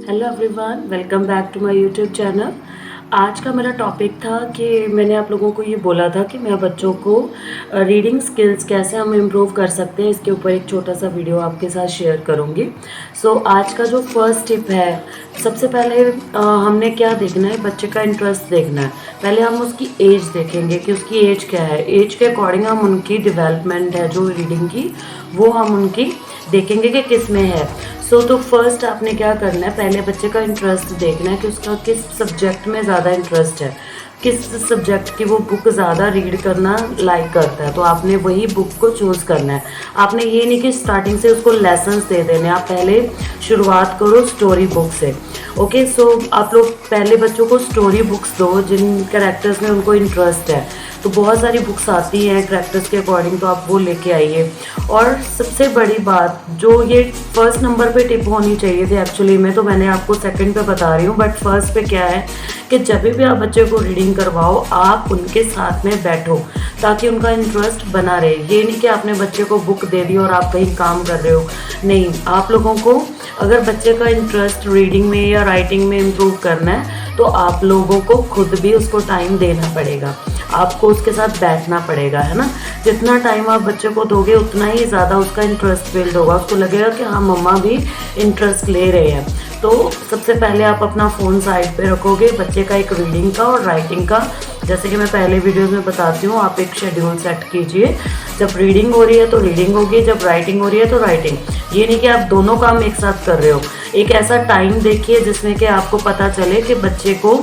Hello everyone, welcome back to my YouTube channel. आज का मेरा टॉपिक था कि मैंने आप लोगों को ये बोला था कि मैं बच्चों को रीडिंग स्किल्स कैसे हम इम्प्रूव कर सकते हैं, इसके ऊपर एक छोटा सा वीडियो आपके साथ शेयर करूँगी। आज का जो फर्स्ट टिप है, सबसे पहले हमने क्या देखना है, बच्चे का इंटरेस्ट देखना है। पहले हम उसकी एज देखेंगे कि उसकी एज क्या है। एज के अकॉर्डिंग हम उनकी डेवलपमेंट है जो रीडिंग की, वो हम उनकी देखेंगे कि किस में है। तो फर्स्ट आपने क्या करना है, पहले बच्चे का इंटरेस्ट देखना है कि उसका किस सब्जेक्ट में ज़्यादा इंटरेस्ट है, किस सब्जेक्ट की वो बुक ज़्यादा रीड करना लाइक करता है। तो आपने वही बुक को चूज़ करना है। आपने ये नहीं कि स्टार्टिंग से उसको लेसन्स दे देने, आप पहले शुरुआत करो स्टोरी बुक से। ओके, आप लोग पहले बच्चों को स्टोरी बुक्स दो जिन कैरेक्टर्स में उनको इंटरेस्ट है। तो बहुत सारी बुक्स आती हैं कैरेक्टर्स के अकॉर्डिंग, तो आप वो लेके आइए। और सबसे बड़ी बात जो ये फर्स्ट नंबर पे टिप होनी चाहिए थी एक्चुअली में, तो मैंने आपको सेकंड पे बता रही हूँ, बट फर्स्ट पे क्या है कि जब भी आप बच्चे को रीडिंग करवाओ, आप उनके साथ में बैठो ताकि उनका इंटरेस्ट बना रहे। ये नहीं कि आपने बच्चे को बुक दे दी और आप कहीं काम कर रहे हो। नहीं, आप लोगों को अगर बच्चे का इंटरेस्ट रीडिंग में या राइटिंग में इम्प्रूव करना है तो आप लोगों को खुद भी उसको टाइम देना पड़ेगा, आपको उसके साथ बैठना पड़ेगा, है ना। जितना टाइम आप बच्चे को दोगे उतना ही ज़्यादा उसका इंटरेस्ट बिल्ड होगा, उसको लगेगा कि हाँ मम्मा भी इंटरेस्ट ले रहे हैं। तो सबसे पहले आप अपना फ़ोन साइड पे रखोगे, बच्चे का एक रीडिंग का और राइटिंग का, जैसे कि मैं पहले वीडियोस में बताती हूँ, आप एक शेड्यूल सेट कीजिए। जब रीडिंग हो रही है तो रीडिंग होगी, जब राइटिंग हो रही है तो राइटिंग। ये नहीं कि आप दोनों काम एक साथ कर रहे हो। एक ऐसा टाइम देखिए जिसमें कि आपको पता चले कि बच्चे को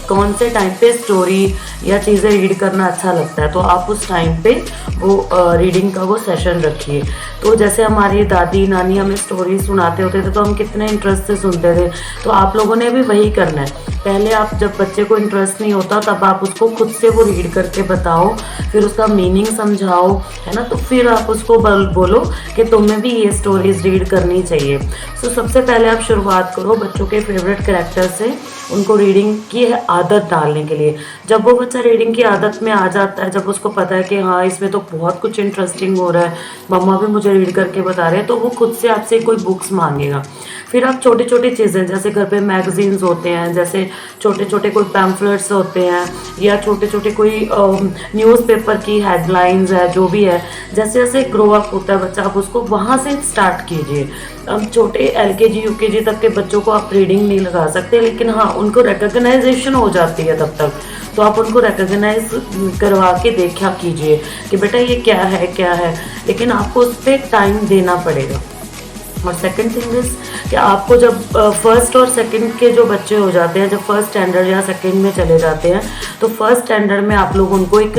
कौन से टाइम पे स्टोरी या चीज़ें रीड करना अच्छा लगता है, तो आप उस टाइम पे वो रीडिंग का वो सेशन रखिए। तो जैसे हमारी दादी नानी हमें स्टोरी सुनाते होते थे तो हम कितने इंटरेस्ट से सुनते थे, तो आप लोगों ने भी वही करना है। पहले आप जब बच्चे को इंटरेस्ट नहीं होता तब आप उसको खुद से वो रीड करके बताओ, फिर उसका मीनिंग समझाओ, है ना। तो फिर आप उसको बोलो कि तुम्हें भी ये स्टोरीज रीड करनी चाहिए। सबसे पहले आप शुरुआत करो बच्चों के फेवरेट कैरेक्टर से, उनको रीडिंग की आदत डालने के लिए। जब वो बच्चा रीडिंग की आदत में आ जाता है, जब उसको पता है कि हाँ इसमें तो बहुत कुछ इंटरेस्टिंग हो रहा है, मम्मा भी मुझे रीड करके बता रहे हैं, तो वो खुद से आपसे कोई बुक्स मांगेगा। फिर आप छोटी छोटी चीज़ें, जैसे घर पे मैगजीन्स होते हैं, जैसे छोटे छोटे कोई पैम्फलेट्स होते हैं, या छोटे छोटे कोई न्यूज़पेपर की हेडलाइंस है, जो भी है, जैसे जैसे ग्रो अप होता है बच्चा, आप उसको वहाँ से स्टार्ट कीजिए। अब छोटे LKG UKG तक के बच्चों को आप रीडिंग नहीं लगा सकते, लेकिन हाँ उनको रिकग्नाइजेशन हो जाती है तब तक, तो आप उनको रिकग्नाइज करवा के देखा कीजिए कि बेटा ये क्या है क्या है, लेकिन आपको उस पर टाइम देना पड़ेगा। और सेकंड थिंग इज कि आपको जब फर्स्ट और सेकंड के जो बच्चे हो जाते हैं, जब फर्स्ट स्टैंडर्ड या सेकंड में चले जाते हैं, तो फर्स्ट स्टैंडर्ड में आप लोग उनको एक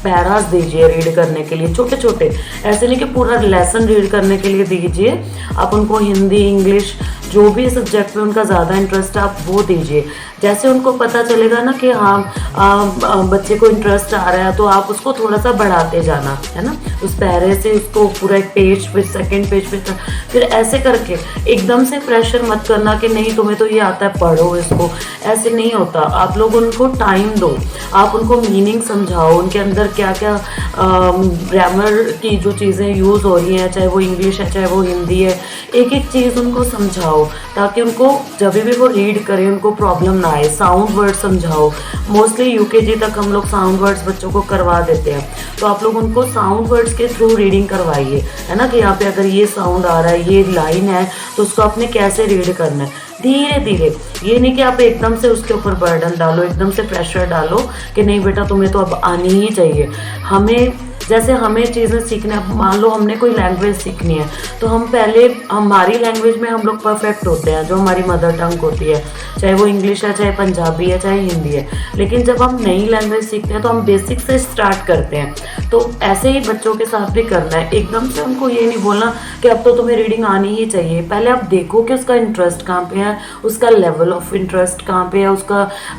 पैरास दीजिए रीड करने के लिए, छोटे छोटे। ऐसे नहीं कि पूरा लेसन रीड करने के लिए दीजिए, आप उनको हिंदी इंग्लिश जो भी सब्जेक्ट में उनका ज़्यादा इंटरेस्ट है आप वो दीजिए। जैसे उनको पता चलेगा ना कि हाँ बच्चे को इंटरेस्ट आ रहा है, तो आप उसको थोड़ा सा बढ़ाते जाना, है ना। उस पैरे से उसको पूरा एक पेज फिर सेकंड पेज फिर ऐसे करके एकदम से प्रेशर मत करना कि नहीं तुम्हें तो ये आता है पढ़ो इसको, ऐसे नहीं होता। आप लोग उनको टाइम दो, आप उनको मीनिंग समझाओ, उनके अंदर क्या क्या ग्रामर की जो चीज़ें यूज़ हो रही हैं, चाहे वो इंग्लिश है चाहे वो हिंदी है, एक एक चीज़ उनको समझाओ ताकि उनको जब भी वो रीड करें उनको प्रॉब्लम ना आए। साउंड वर्ड समझाओ, मोस्टली UKG तक हम लोग साउंड वर्ड्स बच्चों को करवा देते हैं, तो आप लोग उनको साउंड वर्ड्स के थ्रू रीडिंग करवाइए, है ना। कि यहाँ पे अगर ये साउंड आ रहा है, ये लाइन है, तो उसको आपने कैसे रीड करना है, धीरे धीरे। ये नहीं कि आप एकदम से उसके ऊपर बर्डन डालो, एकदम से प्रेशर डालो कि नहीं बेटा तुम्हें तो अब आनी ही चाहिए। हमें जैसे हमें चीज़ें सीखना, मान लो हमने कोई लैंग्वेज सीखनी है, तो हम पहले हमारी लैंग्वेज में हम लोग परफेक्ट होते हैं, जो हमारी मदर टंग होती है, चाहे वो इंग्लिश है चाहे पंजाबी है चाहे हिंदी है। लेकिन जब हम नई लैंग्वेज सीखते हैं तो हम बेसिक से स्टार्ट करते हैं। तो ऐसे ही बच्चों के साथ भी करना है, एकदम से उनको ये नहीं बोलना कि अब तो तुम्हें रीडिंग आनी ही चाहिए। पहले आप देखो कि उसका इंटरेस्ट कहाँ पे है, उसका लेवल ऑफ इंटरेस्ट कहाँ पे है,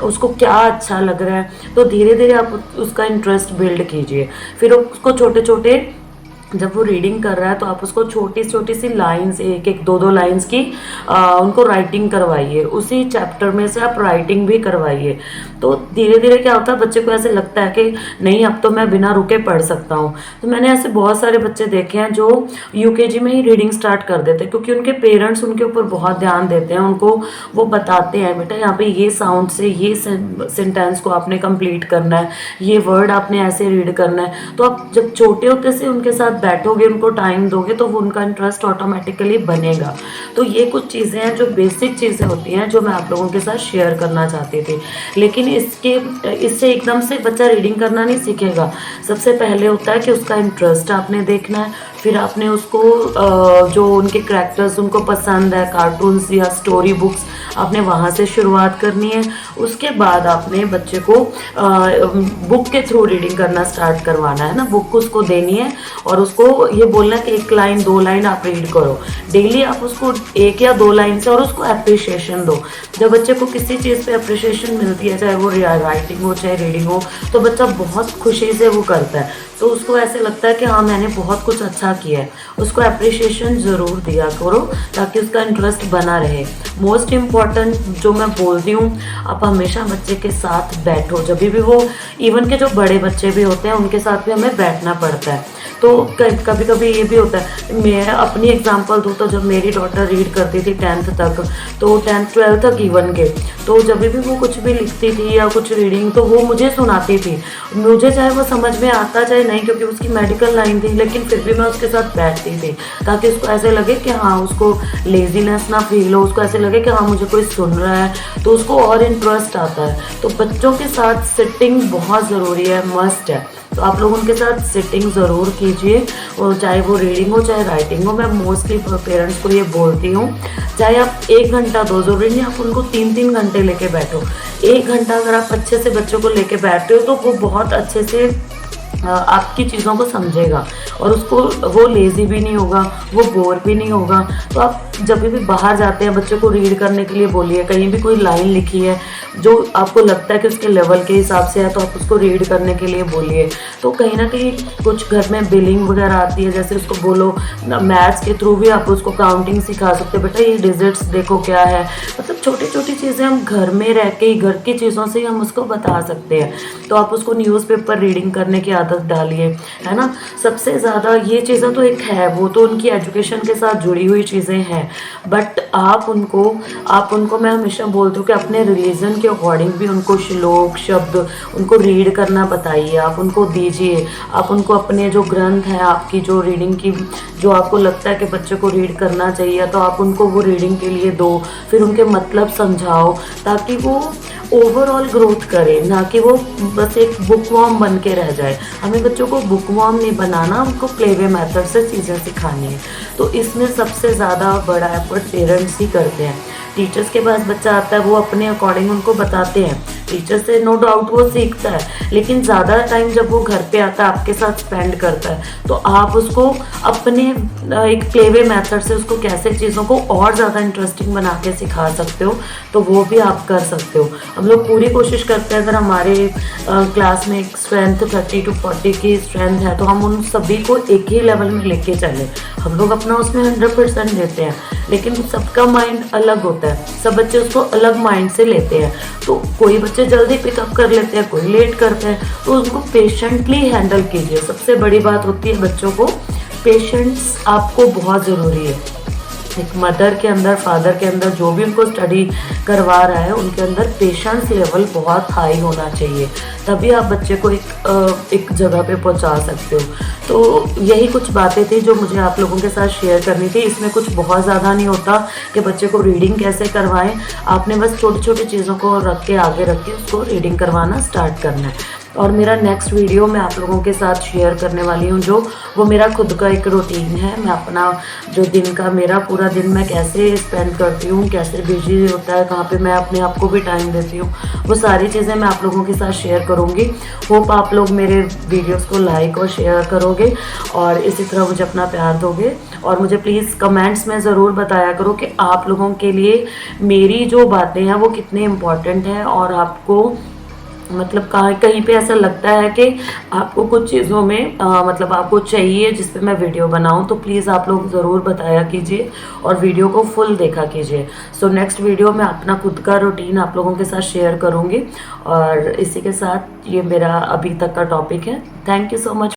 उसको क्या अच्छा लग रहा है, तो धीरे धीरे आप उसका इंटरेस्ट बिल्ड कीजिए। फिर उसको छोटे छोटे जब वो रीडिंग कर रहा है तो आप उसको छोटी छोटी सी लाइंस, एक एक दो दो लाइंस की उनको राइटिंग करवाइए, उसी चैप्टर में से आप राइटिंग भी करवाइए। तो धीरे धीरे क्या होता है, बच्चे को ऐसे लगता है कि नहीं अब तो मैं बिना रुके पढ़ सकता हूँ। तो मैंने ऐसे बहुत सारे बच्चे देखे हैं जो यूकेजी में ही रीडिंग स्टार्ट कर देते हैं, क्योंकि उनके पेरेंट्स उनके ऊपर बहुत ध्यान देते हैं, उनको वो बताते हैं बेटा यहाँ पे ये साउंड से ये सेंटेंस को आपने कंप्लीट करना है, ये वर्ड आपने ऐसे रीड करना है। तो आप जब छोटे होते से उनके साथ बैठोगे, उनको टाइम दोगे, तो वो उनका इंटरेस्ट ऑटोमेटिकली बनेगा। तो ये कुछ चीज़ें हैं जो बेसिक चीज़ें होती हैं जो मैं आप लोगों के साथ शेयर करना चाहती थी। लेकिन इससे एकदम से बच्चा रीडिंग करना नहीं सीखेगा। सबसे पहले होता है कि उसका इंटरेस्ट आपने देखना है, फिर आपने उसको जो उनके करैक्टर्स उनको पसंद है, कार्टून्स या स्टोरी बुक्स, आपने वहाँ से शुरुआत करनी है। उसके बाद आपने बच्चे को बुक के थ्रू रीडिंग करना स्टार्ट करवाना है ना, बुक उसको देनी है और उसको ये बोलना है कि 1 लाइन 2 लाइन आप रीड करो। डेली आप उसको 1 या 2 लाइन से, और उसको अप्रिशिएशन दो। जब बच्चे को किसी चीज़ पे अप्रिशिएशन मिलती है, चाहे वो राइटिंग हो चाहे रीडिंग हो, तो बच्चा बहुत खुशी से वो करता है। तो उसको ऐसे लगता है कि हाँ मैंने बहुत कुछ अच्छा किया है। उसको अप्रिशिएशन ज़रूर दिया करो ताकि उसका इंटरेस्ट बना रहे। मोस्ट इम्पॉर्टेंट जो मैं बोलती हूँ, आप हमेशा बच्चे के साथ बैठो। जब भी वो, इवन के जो बड़े बच्चे भी होते हैं उनके साथ भी हमें बैठना पड़ता है। तो कभी कभी ये भी होता है, मैं अपनी एग्जांपल दूँ तो जब मेरी डॉटर रीड करती थी 10th तक, तो 10th 12th तक इवन के, तो जब भी वो कुछ भी लिखती थी या कुछ रीडिंग, तो वो मुझे सुनाती थी। मुझे चाहे वो समझ में आता चाहे नहीं, क्योंकि उसकी मेडिकल लाइन थी, लेकिन फिर भी मैं उसके साथ बैठती थी ताकि उसको ऐसे लगे कि हाँ, उसको लेजीनेस ना फील हो, उसको ऐसे लगे कि हाँ मुझे कोई सुन रहा है, तो उसको और इंटरेस्ट आता है। तो बच्चों के साथ सिटिंग बहुत ज़रूरी है, मस्ट है। तो आप लोग उनके साथ सिटिंग ज़रूर कीजिए, और चाहे वो रीडिंग हो चाहे राइटिंग हो। मैं मोस्टली पेरेंट्स को ये बोलती हूँ, चाहे आप 1 घंटा दो, ज़रूरी नहीं आप उनको 3-3 घंटे लेके बैठो। 1 घंटा अगर आप अच्छे से बच्चों को लेके बैठते हो तो वो बहुत अच्छे से आपकी चीज़ों को समझेगा, और उसको वो लेज़ी भी नहीं होगा, वो बोर भी नहीं होगा। तो आप जब भी बाहर जाते हैं बच्चों को रीड करने के लिए बोलिए, कहीं भी कोई लाइन लिखी है जो आपको लगता है कि उसके लेवल के हिसाब से है, तो आप उसको रीड करने के लिए बोलिए। तो कहीं ना कहीं कुछ घर में बिलिंग वगैरह आती है, जैसे उसको बोलो, मैथ्स के थ्रू भी आप उसको काउंटिंग सिखा सकते हो, बेटा ये डिजिट्स देखो क्या है। मतलब छोटी छोटी चीज़ें हम घर में रह के, घर की चीज़ों से ही हम उसको बता सकते हैं। तो आप उसको न्यूज़पेपर रीडिंग करने की आदत डालिए, है ना। सबसे ज़्यादा ये चीज़ें तो एक है, वो तो उनकी एजुकेशन के साथ जुड़ी हुई चीज़ें हैं, बट आप उनको मैं हमेशा बोलती हूँ कि अपने रिलीजन के अकॉर्डिंग भी उनको श्लोक शब्द उनको रीड करना बताइए, आप उनको दीजिए। आप उनको अपने जो ग्रंथ हैं, आपकी जो रीडिंग की, जो आपको लगता है कि बच्चे को रीड करना चाहिए, तो आप उनको वो रीडिंग के लिए दो, फिर उनके मतलब समझाओ, ताकि वो ओवरऑल ग्रोथ करे, ना कि वो बस एक बुकवॉर्म बन के रह जाए। हमें बच्चों को बुकवॉर्म नहीं बनाना, उनको प्लेवे मेथड से चीज़ें सिखानी है। तो इसमें सबसे ज़्यादा बड़ा एफर्ट पेरेंट्स ही करते हैं। टीचर्स के पास बच्चा आता है, वो अपने अकॉर्डिंग उनको बताते हैं, टीचर से नो डाउट वो सीखता है, लेकिन ज़्यादा टाइम जब वो घर पे आता है, आपके साथ स्पेंड करता है, तो आप उसको अपने एक प्लेवे मेथड से उसको कैसे चीज़ों को और ज़्यादा इंटरेस्टिंग बना के सिखा सकते हो, तो वो भी आप कर सकते हो। हम लोग पूरी कोशिश करते हैं, अगर हमारे क्लास में एक स्ट्रेंथ 30 to 40 की स्ट्रेंथ है, तो हम उन सभी को एक ही लेवल में लेके चले। हम लोग अपना उसमें 100% देते हैं, लेकिन सबका माइंड अलग होता है, सब बच्चे उसको अलग माइंड से लेते हैं। तो कोई बच्चे जल्दी पिकअप कर लेते हैं, कोई लेट करते हैं, तो उनको पेशेंटली हैंडल कीजिए। सबसे बड़ी बात होती है बच्चों को पेशेंस आपको बहुत ज़रूरी है। एक मदर के अंदर, फादर के अंदर, जो भी उनको स्टडी करवा रहा है, उनके अंदर पेशेंस लेवल बहुत हाई होना चाहिए, तभी आप बच्चे को एक जगह पे पहुंचा सकते हो। तो यही कुछ बातें थी जो मुझे आप लोगों के साथ शेयर करनी थी। इसमें कुछ बहुत ज़्यादा नहीं होता कि बच्चे को रीडिंग कैसे करवाएं, आपने बस छोटी छोटी चीज़ों को रख के आगे रख के उसको रीडिंग करवाना स्टार्ट करना है। और मेरा नेक्स्ट वीडियो मैं आप लोगों के साथ शेयर करने वाली हूँ, जो वो मेरा खुद का एक रूटीन है। मैं अपना जो दिन का, मेरा पूरा दिन मैं कैसे स्पेंड करती हूँ, कैसे बिजी होता है, कहाँ पे मैं अपने आप को भी टाइम देती हूँ, वो सारी चीज़ें मैं आप लोगों के साथ शेयर करूँगी। होप आप लोग मेरे वीडियोस को लाइक और शेयर करोगे और इसी तरह मुझे अपना प्यार दोगे। और मुझे प्लीज़ कमेंट्स में ज़रूर बताया करो कि आप लोगों के लिए मेरी जो बातें हैं वो कितने इम्पॉर्टेंट हैं, और आपको मतलब कहाँ कहीं पे ऐसा लगता है कि आपको कुछ चीज़ों में मतलब आपको चाहिए जिस पे मैं वीडियो बनाऊं, तो प्लीज़ आप लोग ज़रूर बताया कीजिए और वीडियो को फुल देखा कीजिए। सो नेक्स्ट वीडियो में अपना खुद का रूटीन आप लोगों के साथ शेयर करूंगी, और इसी के साथ ये मेरा अभी तक का टॉपिक है। Thank you so much.